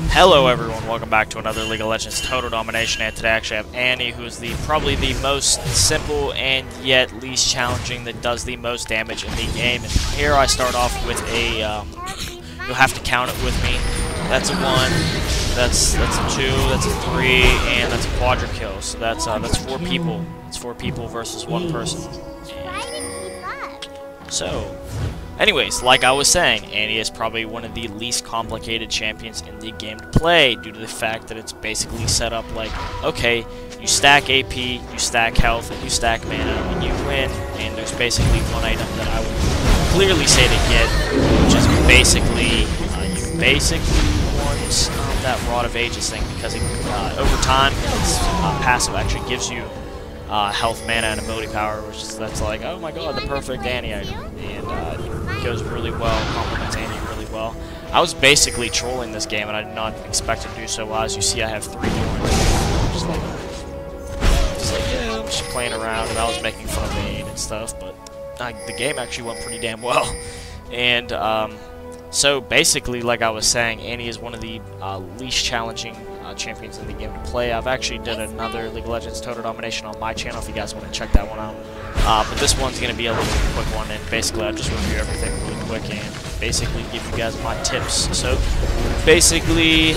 Hello everyone, welcome back to another League of Legends Total Domination, and today I actually have Annie, who's probably the most simple and yet least challenging that does the most damage in the game. And here I start off with a, you'll have to count it with me. That's a 1, that's a 2, that's a 3, and that's a quadra kill. So that's 4 people. It's 4 people versus 1 person. So, anyways, like I was saying, Annie is probably one of the least complicated champions in the game to play due to the fact that it's basically set up like, okay, you stack AP, you stack health, and you stack mana, and you win, and there's basically one item that I would clearly say to get, which is basically, you basically want that Rod of Ages thing, because it, over time, its passive actually gives you health, mana, and ability power, which is, that's like, oh my god, the perfect Annie item, and it goes really well, complements Annie really well. I was basically trolling this game, and I did not expect to do so well. As you see, I have 3 doors. Just like, yeah, I'm just playing around, and I was making fun of Annie and stuff, but the game actually went pretty damn well. And so basically, like I was saying, Annie is one of the least challenging champions in the game to play. I've actually did another League of Legends Total Domination on my channel if you guys want to check that one out. But this one's going to be a little quick one, and basically I'll just review everything really quick and basically give you guys my tips. So basically,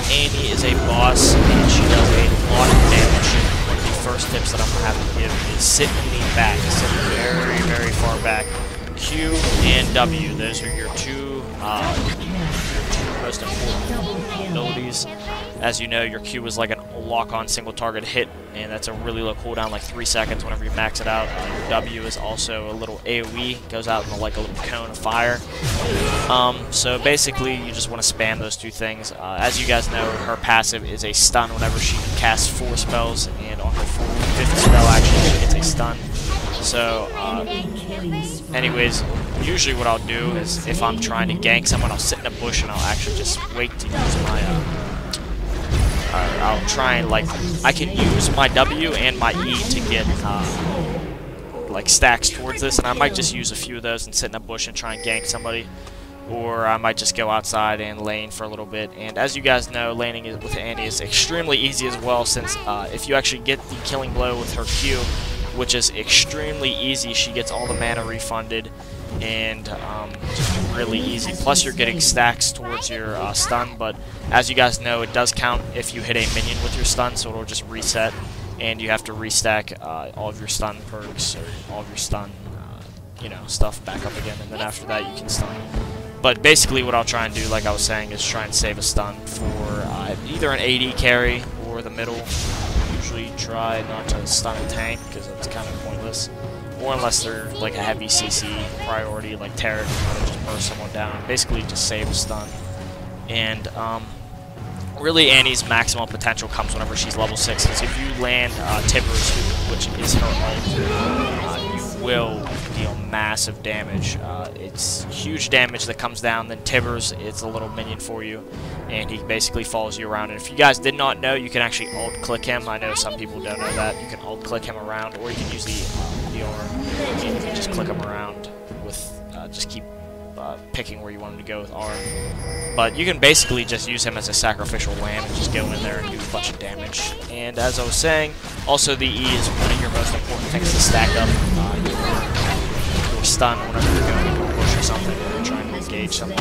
Annie is a boss, and she does a lot of damage. And one of the first tips that I'm going to have to give is sit in the back. Sit very, very far back. Q and W, those are your two most important abilities. As you know, your Q is like a lock-on single target hit, and that's a really low cooldown, like 3 seconds whenever you max it out. Your W is also a little AoE, goes out in like a little cone of fire. So basically, you just want to spam those 2 things. As you guys know, her passive is a stun whenever she casts 4 spells, and on her 5th spell, actually, she gets a stun. So, anyways, usually what I'll do is if I'm trying to gank someone, I'll sit in a bush and I'll actually just wait to use my, I'll try and, like, I can use my W and my E to get, like, stacks towards this, and I might just use a few of those and sit in a bush and try and gank somebody. Or I might just go outside and lane for a little bit. And as you guys know, laning with Annie is extremely easy as well, since if you actually get the killing blow with her Q, which is extremely easy, she gets all the mana refunded, and just really easy. Plus you're getting stacks towards your stun, but as you guys know, it does count if you hit a minion with your stun, so it'll just reset, and you have to restack all of your stun perks, or all of your stun, you know, stuff back up again, and then after that you can stun. But basically what I'll try and do, like I was saying, is try and save a stun for either an AD carry or the middle. Usually try not to stun a tank, because it's kind of pointless. Or unless they're like a heavy CC priority, like Tarek, and just burst someone down. Basically just save a stun. And really Annie's maximum potential comes whenever she's level 6, because if you land Tibbers, which is her ult, you will deal massive damage. It's huge damage that comes down, then Tibbers is a little minion for you, and he basically follows you around. And if you guys did not know, you can actually alt-click him. I know some people don't know that. You can alt-click him around, or you can use the arm, and you can just click him around with, just keep picking where you want him to go with arm. But you can basically just use him as a sacrificial lamb and just go in there and do a bunch of damage. And as I was saying, also the E is one of your most important things to stack up. Your stun whenever you're going into a bush or something, or you're trying to engage someone.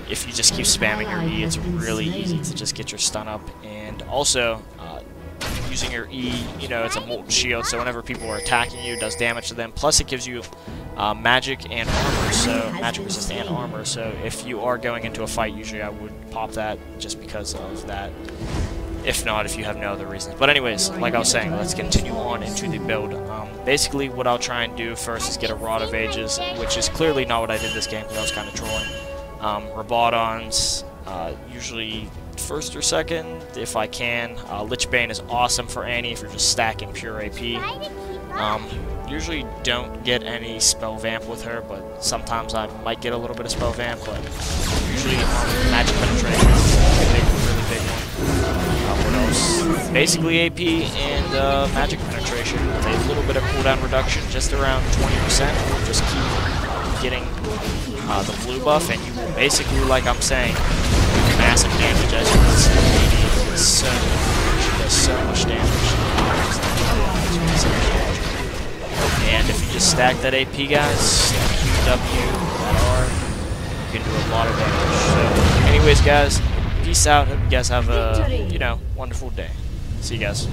If you just keep spamming your E, it's really easy to just get your stun up. And also, using your E, you know, it's a molten shield, so whenever people are attacking you, it does damage to them. Plus, it gives you magic and armor, so magic resist and armor. So if you are going into a fight, usually I would pop that just because of that. If not, if you have no other reasons. But anyways, like I was saying, let's continue on into the build. Basically, what I'll try and do first is get a Rod of Ages, which is clearly not what I did this game, because I was kind of trolling. Rabadons, usually 1st or 2nd, if I can. Lichbane is awesome for Annie if you're just stacking pure AP. Usually don't get any spell vamp with her, but sometimes I might get a little bit of spell vamp, but usually magic penetration is a really big one. What else? Basically AP and magic penetration with a little bit of cooldown reduction, just around 20%. Just keep getting the blue buff, and you will basically, like I'm saying, massive damage. just stack that AP, guys. Stack QW, that R. You can do a lot of damage. So, anyways, guys, peace out. Hope you guys have a, wonderful day. See you guys.